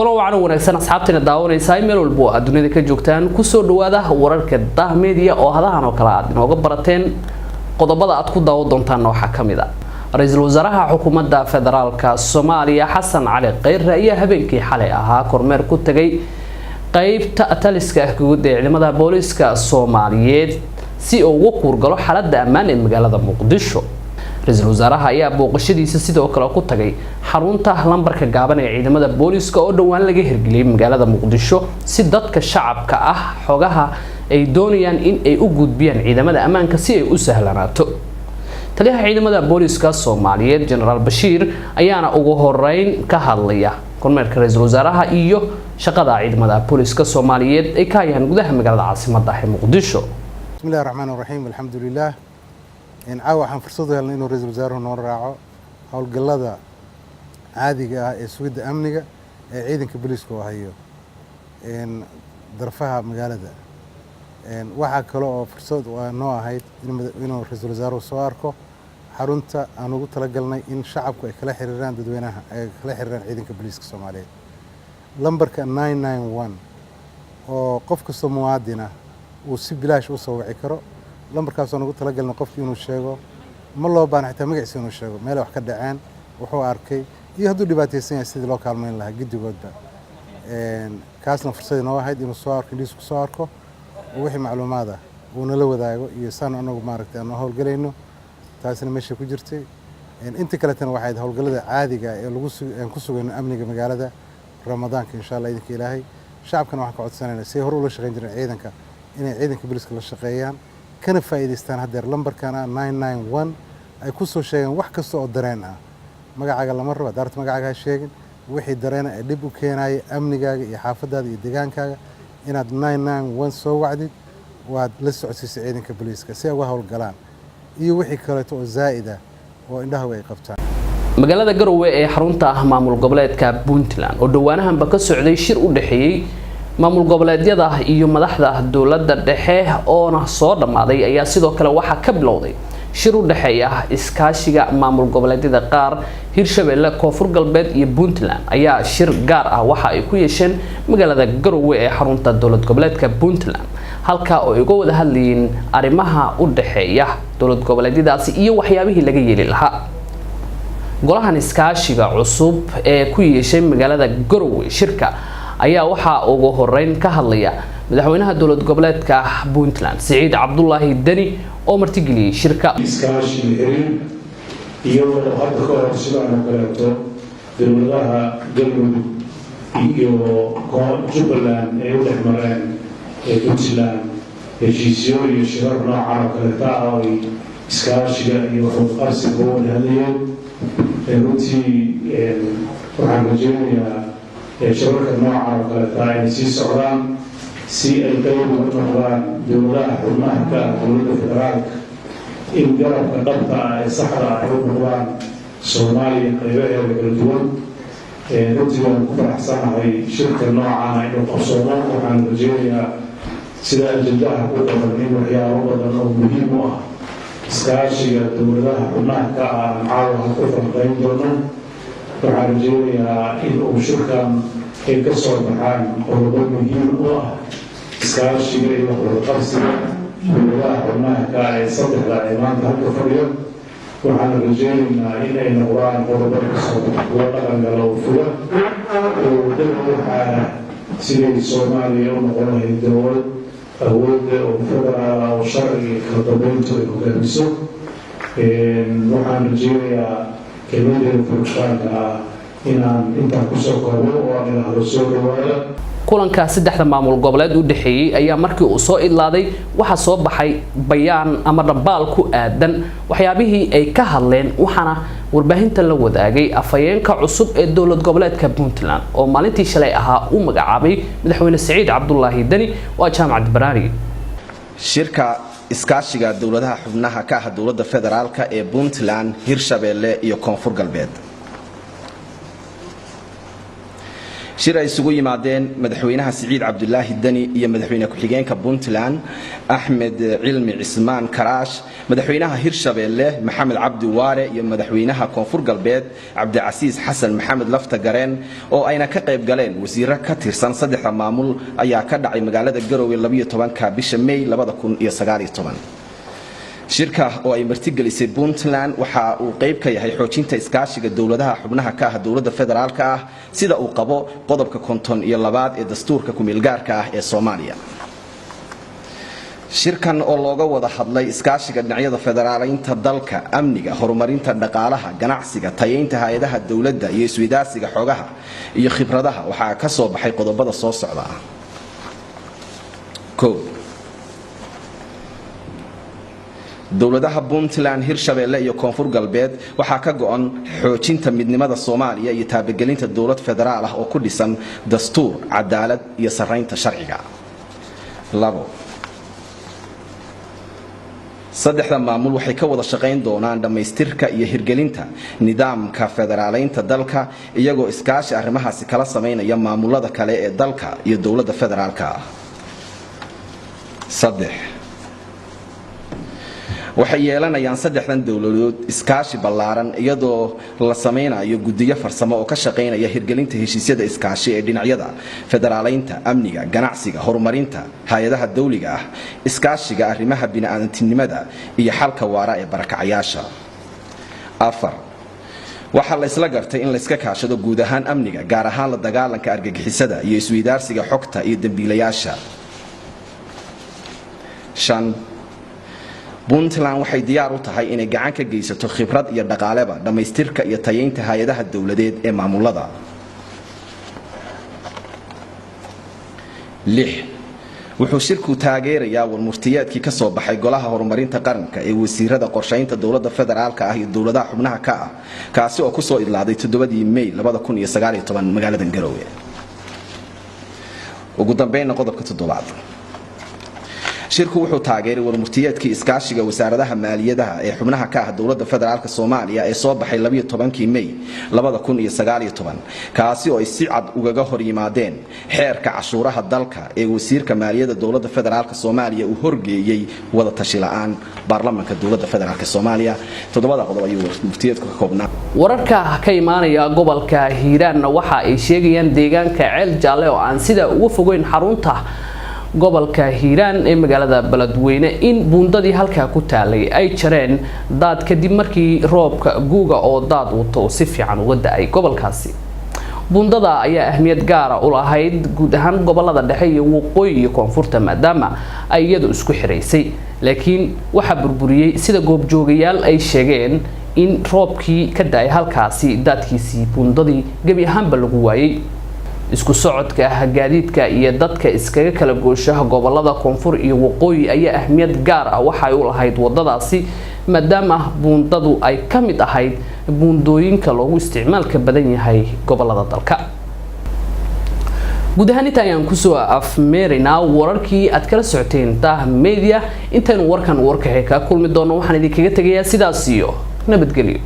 kolo wacan wanaagsan asxaabteena daawanaysa meel walba oo adduunyada ka joogtaan ku soo dhawaada wararka Dah Media oo hadahan oo kala aad inooga barateen qodobada aad ku daawo doontaan waxa kamid ah Ra'iisul Wasaaraha Xukuumadda Federaalka Soomaaliya Xasan Cali Khayre ayaa habeenkii xalay ahaa kormeer ku tagay qaybta taliska guud ee ciidamada booliska Soomaaliyeed si uu ugu kurgalo xaaladda ammaan ee magaalada Muqdisho. Ra'iisul Wasaaraha ayaa booqashadiisa sidoo kale ku tagay xarunta lambarka gaaban ee ciidamada booliska oo dhawaan laga hirgeliyay magaalada Muqdisho si dadka shacabka ah xogaha ay doonayaan in ay u gudbiyaan ciidamada ammaanka si ay u sahlanaato. taliyaha ciidamada booliska Soomaaliyeed General Bashiir ayaana ugu horeyn ka hadlaya kormeerka Ra'iisul Wasaaraha iyo shaqada ciidamada booliska Soomaaliyeed ay ka hayaan gudaha magaalada caasimadda ah ee Muqdisho. Bismillahir Rahmanir Rahim. Alhamdulillah. waxaan fursad u helnay inuu Ra'iisul Wasaaruhu noo raaco howlgallada caadiga ah ee sugidda amniga ee ciidanka booliska oo hayo darfaha magaalada. waxaa kale oo fursad noo ahayd inuu Ra'iisul Wasaaruhu soo arko xarunta aan ugu talagalnay in shacabku ay kala xiriiraan dadweynaha ay kala xiriiraan ciidanka booliska Soomaaliyeed. lambarka 991 oo qof kasta muwaadin ah uu si bilaash u soo wici karo. lambarkaas aan ugu talagalnay qofkii inuu sheego ma loo baahan xitaa magaciisa inuu sheego meel wax ka dhaceen wuxuu arkay iyo hadduu dhibaataysan yahay sidii loo kaalmeyn lahaa gidigoodba. kaasna fursad noo ahayd inuu soo arko liisku soo arko wixii macluumaad ah uu nala wadaago iyo saan anagu maaragtay aan howlgalayno taasina meesha ku jirtay. inta kale tan waxay howlgallada caadiga ee lagu ku sugayno amniga magaalada Ramadaanka insha Allah idinka Ilaahay shacabkana waxaan ka codsanaynaa si hor u la shaqeyn jireen ciidanka inay ciidanka booliska la shaqeeyaan kana faa'iideystaan hadeer lambarkana 991 ay ku soo sheegan wax kasta oo dareen ah magacaaga lama rabo daarta magacaaga sheegin wixii dareen ah dib u keenay amnigaaga iyo xaafadaada iyo deegaankaaga inaad 991 soo wacdid waad la socodsiisay ciidanka booliska si ay uga howlgalaan iyo wixii kale oo zaa'id ah oo indhaha ay qabtaan. magaalada Garowe ee xarunta ah maamul goboleedka Puntland oo dhawaanahanba ka socday shir u dhaxeeyay maamul goboleedyada iyo madaxda dawladda dhexe oo soo dhamaaday ayaa sidoo kale waxa ka bilowday shir u dhaxeeya iskaashiga maamul goboleedyada qaar Hirshabelle Koonfur Galbeed iyo Puntland ayaa shir gaar ah waxa ay ku yeesheen magaalada Garowe ee xarunta dawlad goboleedka Puntland halka oo ay uga wada hadlayeen arrimaha u dhaxeeya dawlad goboleedyadaasi iyo waxyaabihii laga yeeli lahaa. golahan iskaashiga cusub ee ku yeeshay magaalada Garowe shirka ayaa waxa ugu horeyn ka hadlaya madaxweynaha dawlad goboleedka Puntland Saciid Cabdullaahi Dani oo martigeliyay shirka iskaashiga iyo hadda ka hor sidaan kaleeto dawladaha Galmudug iyo Jubbaland ee u dhexmareen Puntland heshiisyo iyo shirar noocan oo kaleeta ah oo iskaashiga iyo waxqabsiga oo hadlayeen runtii waxaan rajeynayaa shirarka noocan oo kaleeta ay sii socdaan si ay qayb uga noqdaan dawladaha xubnaha ka ah dawladda federaalka in garabka dhabta ah ee saxda ah ay u noqdaan Soomaaliya qaybaheeda kala duwan. runtii waan ku faraxsanahay shirka noocan inuu qabsoomo. waxaan rajeynayaa sida ajendaha ku qoran in waxyaabo badan oo muhiim u ah iskaashiga dawladaha xubnaha ka ah aan caawa ku falanqeyn doono. waxaan rajeynayaa in uu shirkan ay ka soo baxaan qodobo muhiim u ah iskaashiga iyo waxqabsiga dawladaha xubnaha ka ah ee saddexda ee maanta halka fadhiyo. waxaan rajeynaynaa in ay noqdaan qodobo kasoo kuwa dhaqangala oo fula oo dalka waxaa siday Soomaaliya u noqon lahayd dowlad awoodda oo federaal oo sharciga kala dambeyntu ay hogaamiso. waxaan rajeynayaa kelmadeeda furitaanka ah inaan intaan kusoo koobo oo aan idhaahdo soo dhawaada. kulanka saddexda maamul goboleed u dhaxeeyay ayaa markii uu soo idlaaday waxa soo baxay bayaan ama dhabaal ku aadan waxyaabihii ay ka hadleen waxaana warbaahinta la wadaagay afayeenka cusub ee dawlad goboleedka Puntland oo maalintii shalay ahaa u magacaabay madaxweyne Saciid Cabdullaahi Dani waa Jaamacad Baraari. shirka iskaashiga dawladaha xubnaha ka ah dawladda federaalka ee Puntland Hirshabelle iyo Koonfur Galbeed. shir ay isugu yimaadeen madaxweynaha Siciid Cabdullaahi Dani iyo madaxweyne ku-xigeenka Puntland Axmed Cilmi Cismaan Karaash, madaxweynaha Hirshabeelle Maxamed Cabdi Waare iyo madaxweynaha Koonfur Galbeed Cabdicasiis Xasan Maxamed Lafta Gareen oo ayna ka qayb galeen wasiirro ka tirsan saddexda maamul ayaa ka dhacay magaalada Garowe 12 bisha May 2019. shirka oo ay martigelisay Puntland waxa uu qayb ka yahay xoojinta iskaashiga dawladaha xubnaha ka ah dawladda federaalka ah sida uu qabo qodobka 52 ee dastuurka ku-meelgaarka ah ee Soomaaliya. shirkan oo looga wada hadlay iskaashiga dhinacyada federaaleynta dalka, amniga, horumarinta dhaqaalaha, ganacsiga, tayeynta hay'adaha dawladda iyo isweydaarsiga xogaha iyo khibradaha waxa ka soo baxay qodobada soo socda. dawladaha Puntland, Hirshabeelle iyo Koonfur Galbeed waxa ka go'an xoojinta midnimada Soomaaliya iyo taabagelinta dawlad federaal ah oo ku dhisan dastuur, cadaalad iyo sareynta sharciga. 2. saddexda maamul waxay ka wada shaqayn doonaan dhamaystirka iyo hirgelinta nidaamka federaaleynta dalka iyagoo iskaashi arrimahaasi kala sameynaya maamulada kale ee dalka iyo dawladda federaalka ah. 3. waxay yeelanayaan saddexdan dawladood iskaashi ballaaran iyadoo la sameynayo guddiyo farsamo oo ka shaqeynaya hirgelinta heshiisyada iskaashi ee dhinacyada federaaleynta, amniga, ganacsiga, horumarinta hay'adaha dawliga ah, iskaashiga arrimaha bini'aadantinimada iyo xalka waara ee barakacayaasha. 4. waxa la isla gartay in la iska kaashado guud ahaan amniga, gaar ahaan la dagaalanka argagixisada iyo isweydaarsiga xogta iyo dambiilayaasha. 5. Puntland waxay diyaar u tahay inay gacan ka geysato khibrad iyo dhaqaaleba dhamaystirka iyo tayeynta hay'adaha dawladeed ee maamulada. 6. wuxuu shirku taageerayaa warmurtiyeedkii ka soo baxay golaha horumarinta qaranka ee wasiirada qorshaynta dawladda federaalka ah iyo dawladaha xubnaha ka ah kaasi oo ku soo idlaaday 7 May 2019 magaalada Garowe. ugu dambeyn qodobka 7. shirku wuxuu taageeray warmurtiyeedkii iskaashiga wasaaradaha maaliyadaha ee xubnaha ka ah dawladda federaalka Soomaaliya ee soo baxay 12 May 2019 kaasi oo ay si cad ugaga hor yimaadeen xeerka cashuuraha dalka ee wasiirka maaliyadda dawladda federaalka Soomaaliya uu horgeeyay wada tashi la'aan baarlamaanka dawladda federaalka Soomaaliya. 7 qodob ayuu warmurtiyeedku ka koobnaa. wararka ka imaanaya gobolka Hiiraan waxa ay sheegayaan deegaanka Ceel Jaalle oo aan sida ugu fogeyn xarunta gobolka Hiiraan ee magaalada Beledweyne in buundadii halka ku taalay ay jareen daad kadib markii roobka guuga oo daad wato si fiican uga da'ay gobolkaasi. buundada ayaa ahmiyad gaar ah u lahayd guud ahaan gobolada dhexe iyo waqooyi iyo koonfurta maadaama ay iyadu isku xiraysay, laakiin waxa burburiyay sida goobjoogayaal ay sheegeen in roobkii ka da'ay halkaasi daadkiisii buundadii gabi ahaanba lagu waayay. isku socodka gaadiidka iyo dadka iskaga kala gooshaha gobolada koonfur iyo waqooyi ayaa ahmiyad gaar ah waxa ay u lahayd wadadaasi maadaama buundadu ay ka mid ahayd buundooyinka loogu isticmaalka badan yahay gobolada dalka. guud ahaan inta ayaan kusoo afmeeraynaa wararkii aad kala socoteen Dah Media. intaan warkan warka ka kulmi doono waxaan idinkaga tagayaa sidaas iyo nabadgelyo.